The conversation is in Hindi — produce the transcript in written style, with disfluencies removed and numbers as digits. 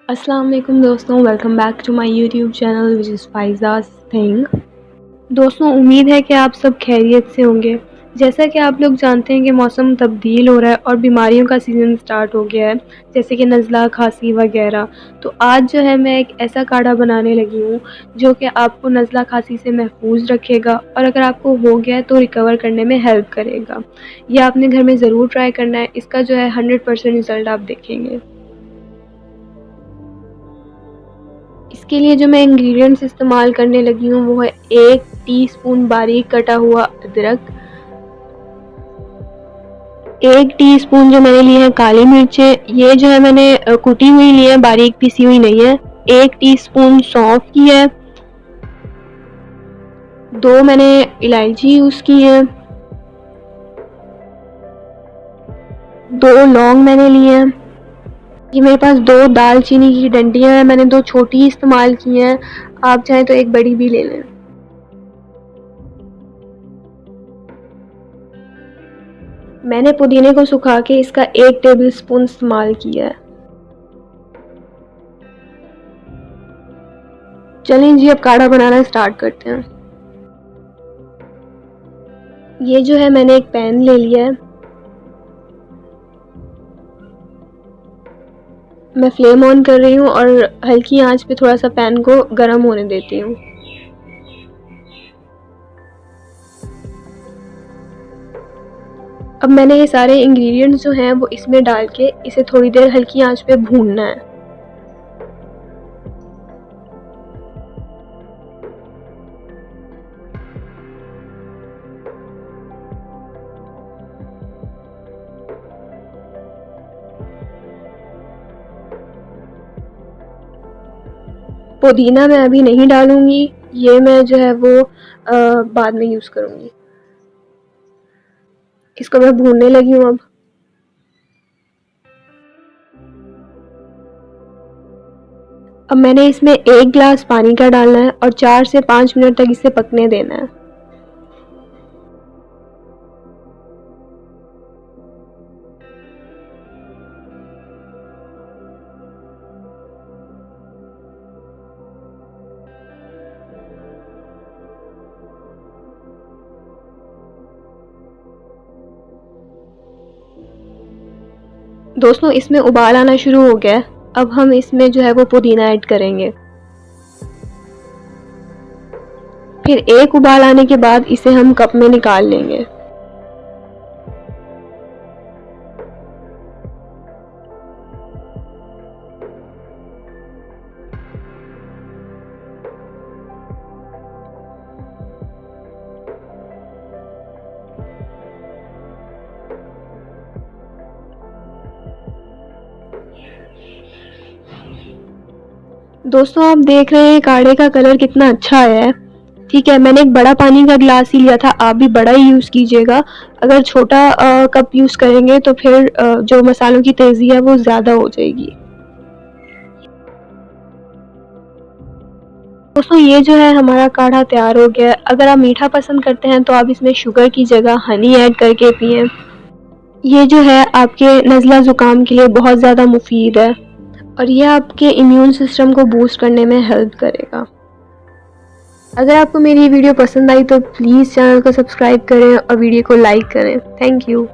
अस्सलाम वालेकुम दोस्तों, welcome back to my YouTube channel which is Faiza's thing. दोस्तों, उम्मीद है कि आप सब खैरियत से होंगे। जैसा कि आप लोग जानते हैं कि मौसम तब्दील हो रहा है और बीमारियों का सीज़न स्टार्ट हो गया है, जैसे कि नज़ला, खांसी वगैरह। तो आज जो है मैं एक ऐसा काढ़ा बनाने लगी हूँ जो कि आपको नज़ला खांसी से महफूज रखेगा और अगर आपको हो गया है तो रिकवर करने में हेल्प करेगा। ये आपने घर में ज़रूर ट्राई करना है, इसका जो है 100% रिज़ल्ट आप देखेंगे। इसके लिए जो मैं इंग्रेडिएंट्स इस्तेमाल करने लगी हूँ वो है 1 टीस्पून बारीक कटा हुआ अदरक, 1 टीस्पून जो मैंने लिए हैं काली मिर्चें, ये जो है मैंने कुटी हुई ली है, बारीक पिसी हुई नहीं है। 1 टीस्पून सौंफ की है, 2 मैंने इलायची यूज़ की है, 2 लौंग मैंने लिए हैं। ये मेरे पास 2 दालचीनी की डंडियाँ हैं, मैंने 2 छोटी इस्तेमाल की हैं, आप चाहें तो एक बड़ी भी ले लें। मैंने पुदीने को सुखा के इसका 1 टेबलस्पून इस्तेमाल किया है। चलें जी, अब काढ़ा बनाना स्टार्ट करते हैं। ये जो है मैंने एक पैन ले लिया है, मैं फ्लेम ऑन कर रही हूँ और हल्की आंच पे थोड़ा सा पैन को गर्म होने देती हूँ। अब मैंने ये सारे इंग्रेडिएंट्स जो हैं वो इसमें डाल के इसे थोड़ी देर हल्की आंच पे भूनना है। पुदीना मैं अभी नहीं डालूंगी, ये मैं जो है वो बाद में यूज़ करूँगी। इसको मैं भूनने लगी हूँ अब। अब मैंने इसमें 1 गिलास पानी का डालना है और 4 से 5 मिनट तक इसे पकने देना है। दोस्तों, इसमें उबाल आना शुरू हो गया है, अब हम इसमें जो है वो पुदीना ऐड करेंगे। फिर एक उबाल आने के बाद इसे हम कप में निकाल लेंगे। दोस्तों, आप देख रहे हैं काढ़े का कलर कितना अच्छा आया है। ठीक है, मैंने एक बड़ा पानी का गिलास ही लिया था, आप भी बड़ा ही यूज़ कीजिएगा। अगर छोटा कप यूज़ करेंगे तो फिर जो मसालों की तेज़ी है वो ज़्यादा हो जाएगी। दोस्तों, ये जो है हमारा काढ़ा तैयार हो गया है। अगर आप मीठा पसंद करते हैं तो आप इसमें शुगर की जगह हनी ऐड करके पिएं। ये जो है आपके नज़ला ज़ुकाम के लिए बहुत ज़्यादा मुफीद है और ये आपके इम्यून सिस्टम को बूस्ट करने में हेल्प करेगा। अगर आपको मेरी वीडियो पसंद आई तो प्लीज़ चैनल को सब्सक्राइब करें और वीडियो को लाइक करें। Thank you.